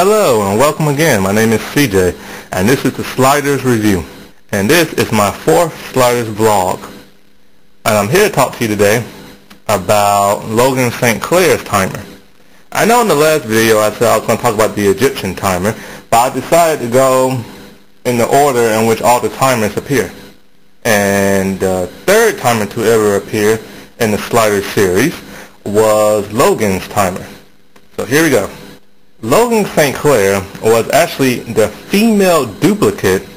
Hello and welcome again. My name is CJ and this is the Sliders Review. And this is my fourth Sliders vlog. And I'm here to talk to you today about Logan St. Clair's timer. I know in the last video I said I was going to talk about the Egyptian timer, but I decided to go in the order in which all the timers appear. And the third timer to ever appear in the Sliders series was Logan's timer. So here we go. Logan St. Clair was actually the female duplicate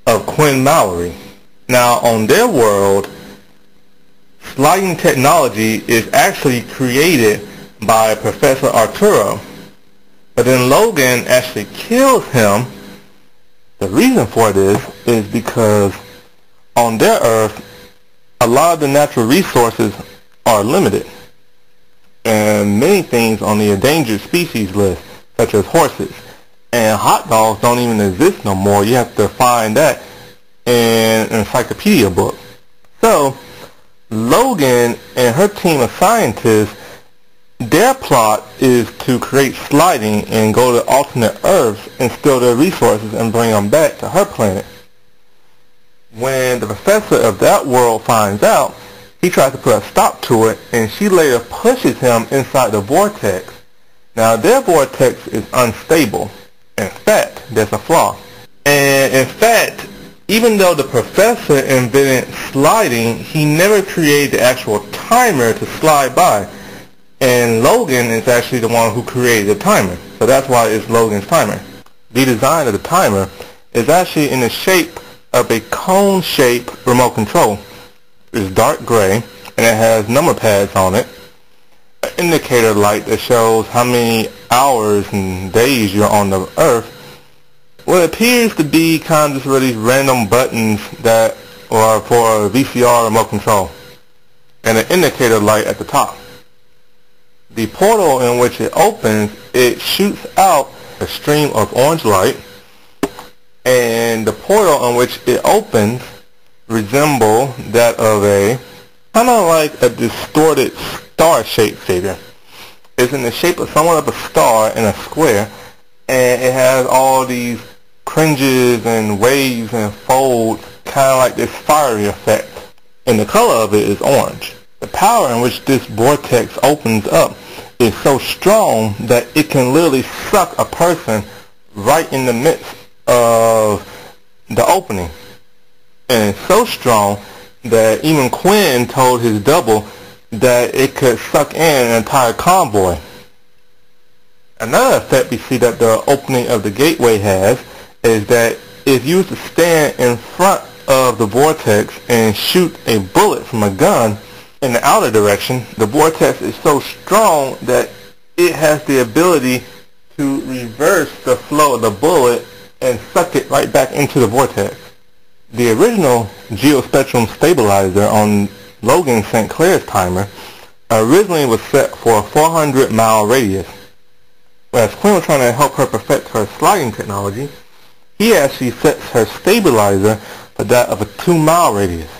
of Quinn Mallory. Now on their world, sliding technology is actually created by Professor Arturo, but then Logan actually kills him. The reason for this is because on their Earth, a lot of the natural resources are limited, and many things on the endangered species list, such as horses. And hot dogs don't even exist no more. You have to find that in an encyclopedia book. So, Logan and her team of scientists, their plot is to create sliding and go to alternate Earths and steal their resources and bring them back to her planet. When the professor of that world finds out, he tries to put a stop to it, and she later pushes him inside the vortex. Now their vortex is unstable. In fact, there's a flaw. And in fact, even though the professor invented sliding, he never created the actual timer to slide by. And Logan is actually the one who created the timer. So that's why it's Logan's timer. The design of the timer is actually in the shape of a cone-shaped remote control. It's dark gray and it has number pads on it. An indicator light that shows how many hours and days you're on the Earth. What appears to be kind of just really random buttons that are for a VCR remote control, and an indicator light at the top. The portal in which it opens, it shoots out a stream of orange light, and the portal in which it opens resemble that of a kind of like a distorted star-shaped figure. It's in the shape of somewhat of a star in a square, and it has all these cringes and waves and folds, kind of like this fiery effect. And the color of it is orange. The power in which this vortex opens up is so strong that it can literally suck a person right in the midst of the opening. And it's so strong that even Quinn told his double that it could suck in an entire convoy. Another effect we see that the opening of the gateway has is that if you were to stand in front of the vortex and shoot a bullet from a gun in the outer direction, the vortex is so strong that it has the ability to reverse the flow of the bullet and suck it right back into the vortex. The original geospectrum stabilizer on Logan St. Clair's timer originally was set for a 400-mile radius. Whereas Quinn was trying to help her perfect her sliding technology, he actually sets her stabilizer for that of a 2-mile radius.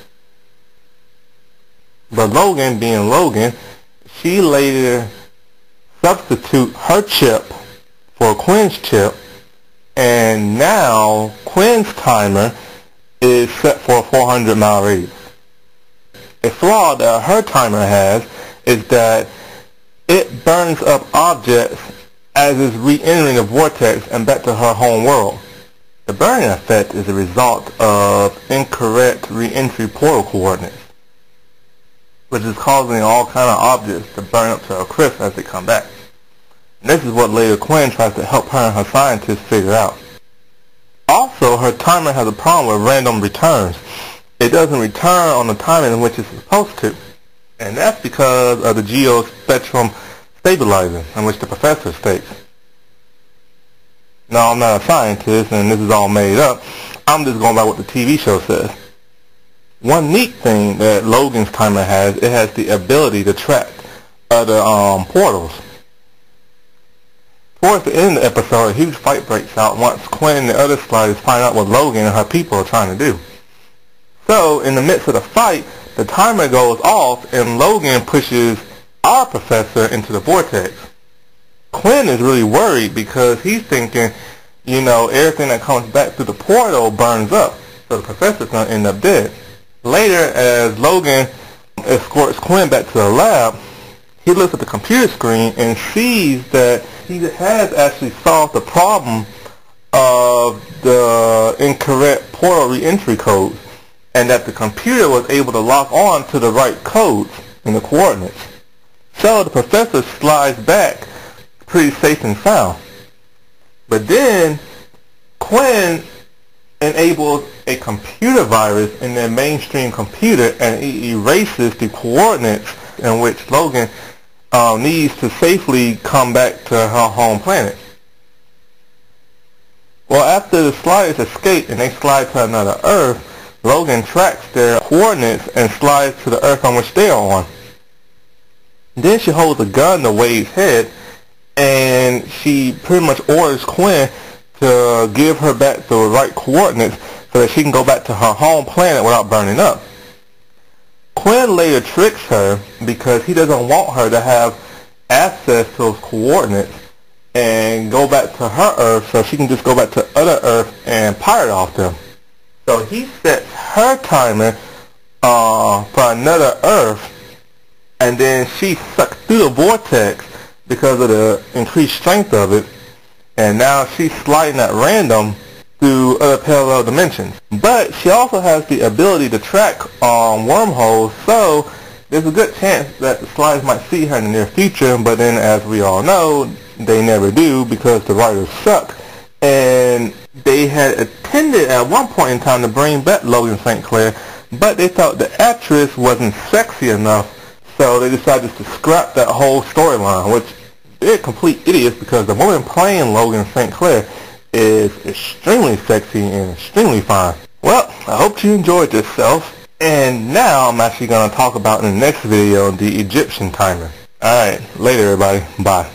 But Logan, being Logan, she later substitute her chip for Quinn's chip, and now Quinn's timer is set for a 400-mile radius. A flaw that her timer has is that it burns up objects as it's re-entering the vortex and back to her home world. The burning effect is a result of incorrect re-entry portal coordinates, which is causing all kind of objects to burn up to a crisp as they come back. And this is what later Quinn tries to help her and her scientists figure out. Also, her timer has a problem with random returns. It doesn't return on the timing in which it's supposed to. And that's because of the geospectrum stabilizer, in which the professor states. Now, I'm not a scientist, and this is all made up. I'm just going by what the TV show says. One neat thing that Logan's timer has, it has the ability to track other portals. Towards the end of the episode, a huge fight breaks out once Quinn and the other sliders find out what Logan and her people are trying to do. So, in the midst of the fight, the timer goes off and Logan pushes our professor into the vortex. Quinn is really worried because he's thinking, you know, everything that comes back through the portal burns up, so the professor's going to end up dead. Later, as Logan escorts Quinn back to the lab, he looks at the computer screen and sees that he has actually solved the problem of the incorrect portal re-entry codes, and that the computer was able to lock on to the right codes in the coordinates. So the professor slides back pretty safe and sound. But then Quinn enables a computer virus in their mainstream computer, and it erases the coordinates in which Logan needs to safely come back to her home planet. Well, after the sliders escape and they slide to another Earth, Logan tracks their coordinates and slides to the Earth on which they are on. Then she holds a gun to Wade's head, and she pretty much orders Quinn to give her back the right coordinates so that she can go back to her home planet without burning up. Quinn later tricks her because he doesn't want her to have access to those coordinates and go back to her Earth, so she can just go back to other Earth and pirate off them. So he sets her timer for another Earth, and then she sucks through the vortex because of the increased strength of it, and now she's sliding at random through other parallel dimensions. But she also has the ability to track wormholes, so there's a good chance that the sliders might see her in the near future, but then as we all know, they never do because the writers suck. And they had intended at one point in time to bring back Logan St. Clair, but they thought the actress wasn't sexy enough, so they decided to scrap that whole storyline, which they're complete idiots because the woman playing Logan St. Clair is extremely sexy and extremely fine. Well, I hope you enjoyed yourself. And now I'm actually going to talk about in the next video the Egyptian timer. Alright, later everybody. Bye.